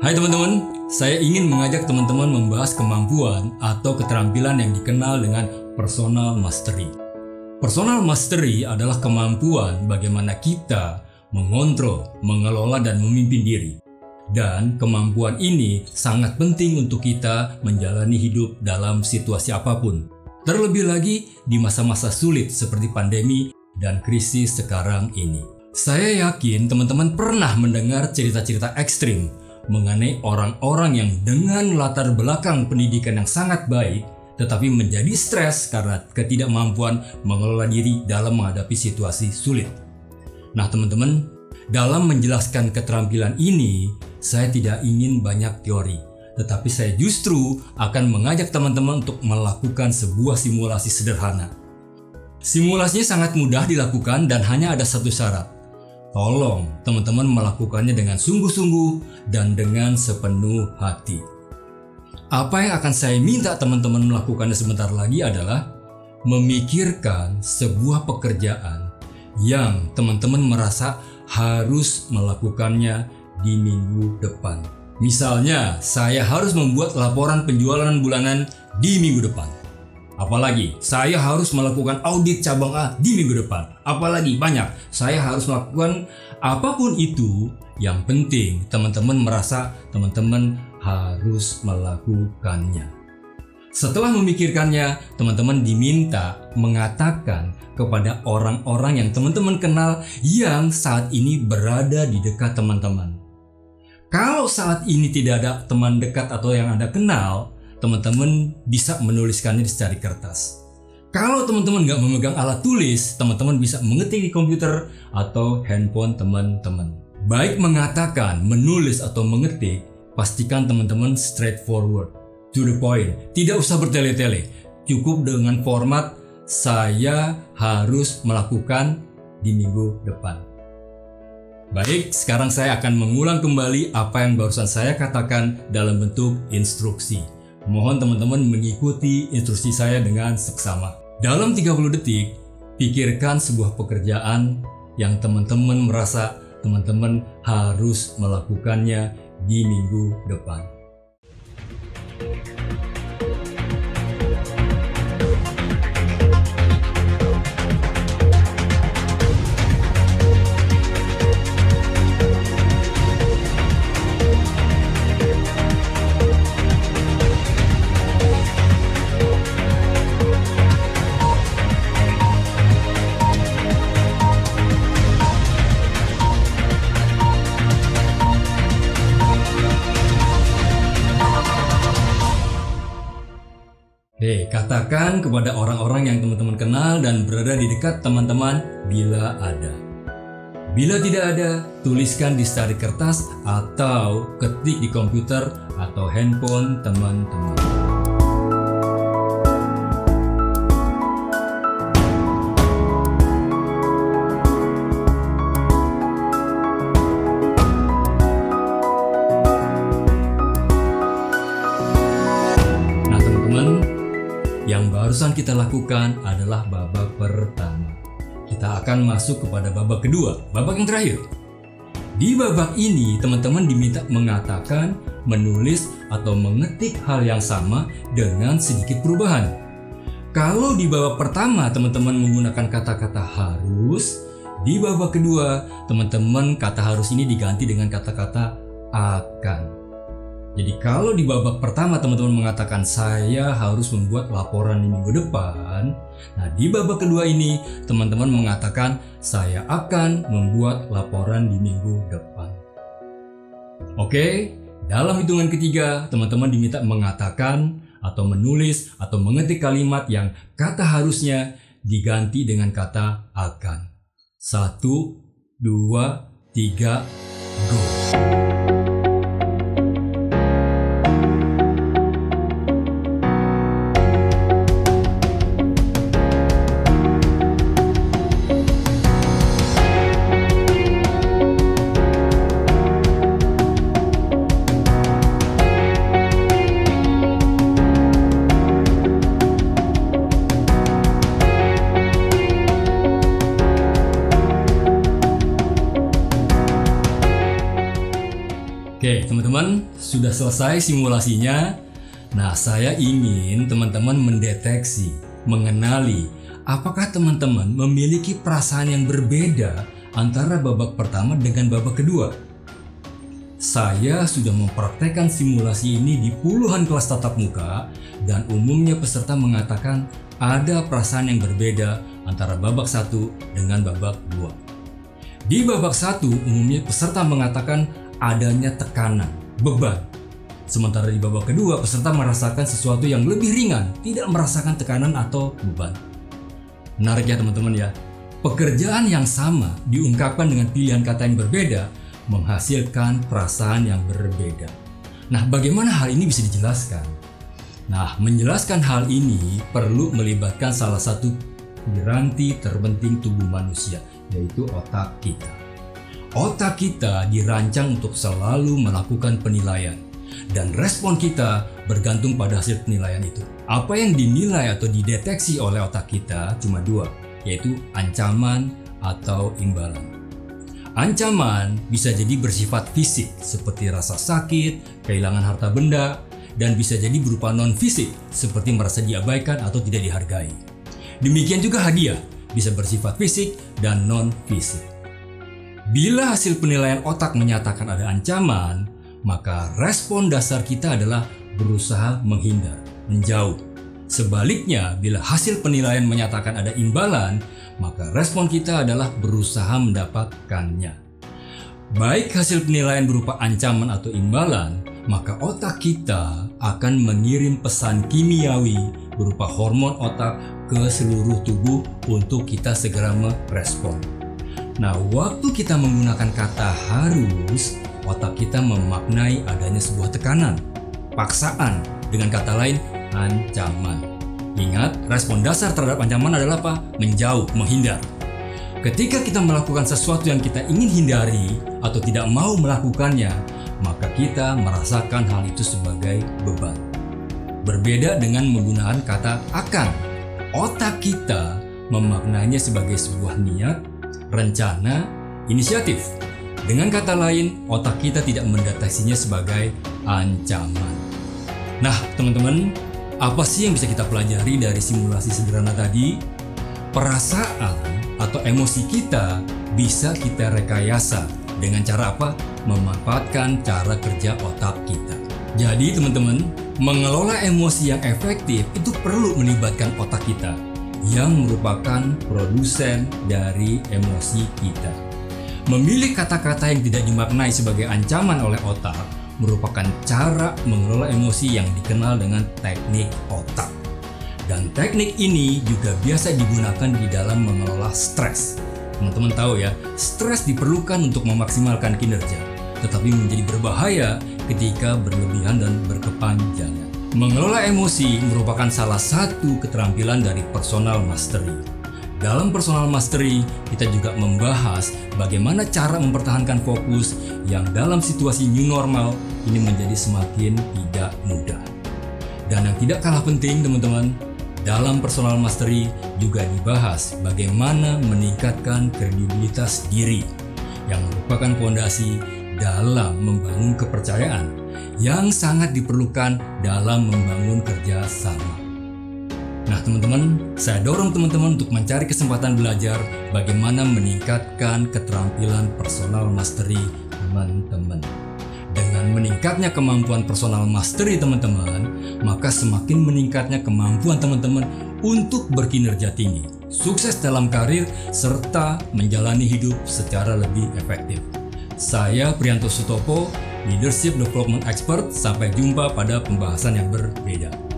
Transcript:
Hai teman-teman, saya ingin mengajak teman-teman membahas kemampuan atau keterampilan yang dikenal dengan personal mastery. Personal mastery adalah kemampuan bagaimana kita mengontrol, mengelola, dan memimpin diri. Dan kemampuan ini sangat penting untuk kita menjalani hidup dalam situasi apapun. Terlebih lagi di masa-masa sulit seperti pandemi dan krisis sekarang ini. Saya yakin teman-teman pernah mendengar cerita-cerita ekstrim mengenai orang-orang yang dengan latar belakang pendidikan yang sangat baik tetapi menjadi stres karena ketidakmampuan mengelola diri dalam menghadapi situasi sulit. Nah teman-teman, dalam menjelaskan keterampilan ini, saya tidak ingin banyak teori, tetapi saya justru akan mengajak teman-teman untuk melakukan sebuah simulasi sederhana. Simulasinya sangat mudah dilakukan dan hanya ada satu syarat. Tolong teman-teman melakukannya dengan sungguh-sungguh dan dengan sepenuh hati. Apa yang akan saya minta teman-teman melakukannya sebentar lagi adalah memikirkan sebuah pekerjaan yang teman-teman merasa harus melakukannya di minggu depan. Misalnya, saya harus membuat laporan penjualan bulanan di minggu depan. Apalagi, saya harus melakukan audit cabang A di minggu depan. Apalagi, banyak. Saya harus melakukan apapun itu. Yang penting, teman-teman merasa teman-teman harus melakukannya. Setelah memikirkannya, teman-teman diminta mengatakan kepada orang-orang yang teman-teman kenal yang saat ini berada di dekat teman-teman. Kalau saat ini tidak ada teman dekat atau yang Anda kenal, teman-teman bisa menuliskannya secara kertas. Kalau teman-teman nggak memegang alat tulis, teman-teman bisa mengetik di komputer atau handphone teman-teman. Baik mengatakan, menulis atau mengetik, pastikan teman-teman straightforward, to the point. Tidak usah bertele-tele, cukup dengan format saya harus melakukan di minggu depan. Baik, sekarang saya akan mengulang kembali apa yang barusan saya katakan dalam bentuk instruksi. Mohon teman-teman mengikuti instruksi saya dengan seksama. Dalam 30 detik, pikirkan sebuah pekerjaan yang teman-teman merasa teman-teman harus melakukannya di minggu depan. Katakan kepada orang-orang yang teman-teman kenal dan berada di dekat teman-teman bila ada. Bila tidak ada, tuliskan di secari kertas atau ketik di komputer atau handphone teman-teman. Yang barusan kita lakukan adalah babak pertama. Kita akan masuk kepada babak kedua, babak yang terakhir. Di babak ini, teman-teman diminta mengatakan, menulis, atau mengetik hal yang sama dengan sedikit perubahan. Kalau di babak pertama, teman-teman menggunakan kata-kata harus, di babak kedua, teman-teman kata harus ini diganti dengan kata-kata akan. Jadi kalau di babak pertama teman-teman mengatakan saya harus membuat laporan di minggu depan, nah di babak kedua ini teman-teman mengatakan saya akan membuat laporan di minggu depan. Oke, dalam hitungan ketiga teman-teman diminta mengatakan atau menulis atau mengetik kalimat yang kata harusnya diganti dengan kata akan. 1, 2, 3, go! Oke, teman-teman, sudah selesai simulasinya. Nah, saya ingin teman-teman mendeteksi, mengenali apakah teman-teman memiliki perasaan yang berbeda antara babak pertama dengan babak kedua. Saya sudah mempraktekkan simulasi ini di puluhan kelas tatap muka dan umumnya peserta mengatakan ada perasaan yang berbeda antara babak 1 dengan babak 2. Di babak 1 umumnya peserta mengatakan adanya tekanan, beban. Sementara di babak kedua, peserta merasakan sesuatu yang lebih ringan, tidak merasakan tekanan atau beban. Menarik ya teman-teman ya. Pekerjaan yang sama diungkapkan dengan pilihan kata yang berbeda, menghasilkan perasaan yang berbeda. Nah, bagaimana hal ini bisa dijelaskan? Nah, menjelaskan hal ini perlu melibatkan salah satu piranti terpenting tubuh manusia, yaitu otak kita. Otak kita dirancang untuk selalu melakukan penilaian. Dan respon kita bergantung pada hasil penilaian itu. Apa yang dinilai atau dideteksi oleh otak kita cuma dua, yaitu ancaman atau imbalan. Ancaman bisa jadi bersifat fisik seperti rasa sakit, kehilangan harta benda, dan bisa jadi berupa non-fisik seperti merasa diabaikan atau tidak dihargai. Demikian juga hadiah bisa bersifat fisik dan non-fisik. Bila hasil penilaian otak menyatakan ada ancaman, maka respon dasar kita adalah berusaha menghindar, menjauh. Sebaliknya, bila hasil penilaian menyatakan ada imbalan, maka respon kita adalah berusaha mendapatkannya. Baik hasil penilaian berupa ancaman atau imbalan, maka otak kita akan mengirim pesan kimiawi berupa hormon otak ke seluruh tubuh untuk kita segera merespon. Nah, waktu kita menggunakan kata harus, otak kita memaknai adanya sebuah tekanan, paksaan, dengan kata lain, ancaman. Ingat, respon dasar terhadap ancaman adalah apa? Menjauh, menghindar. Ketika kita melakukan sesuatu yang kita ingin hindari atau tidak mau melakukannya, maka kita merasakan hal itu sebagai beban. Berbeda dengan menggunakan kata akan. Otak kita memaknainya sebagai sebuah niat, rencana, inisiatif. Dengan kata lain, otak kita tidak mendeteksinya sebagai ancaman. Nah, teman-teman, apa sih yang bisa kita pelajari dari simulasi sederhana tadi? Perasaan atau emosi kita bisa kita rekayasa dengan cara apa? Memanfaatkan cara kerja otak kita. Jadi, teman-teman, mengelola emosi yang efektif itu perlu melibatkan otak kita yang merupakan produsen dari emosi kita. Memilih kata-kata yang tidak dimaknai sebagai ancaman oleh otak merupakan cara mengelola emosi yang dikenal dengan teknik otak. Dan teknik ini juga biasa digunakan di dalam mengelola stres. Teman-teman tahu ya, stres diperlukan untuk memaksimalkan kinerja, tetapi menjadi berbahaya ketika berlebihan dan berkepanjangan. Mengelola emosi merupakan salah satu keterampilan dari personal mastery. Dalam personal mastery, kita juga membahas bagaimana cara mempertahankan fokus yang dalam situasi new normal ini menjadi semakin tidak mudah. Dan yang tidak kalah penting, teman-teman, dalam personal mastery juga dibahas bagaimana meningkatkan kredibilitas diri yang merupakan fondasi dalam membangun kepercayaan yang sangat diperlukan dalam membangun kerjasama. Nah, teman-teman, saya dorong teman-teman untuk mencari kesempatan belajar bagaimana meningkatkan keterampilan personal mastery teman-teman. Dengan meningkatnya kemampuan personal mastery teman-teman, maka semakin meningkatnya kemampuan teman-teman untuk berkinerja tinggi, sukses dalam karir, serta menjalani hidup secara lebih efektif. Saya Priyanto Sutopo, Leadership Development Expert. Sampai jumpa pada pembahasan yang berbeda.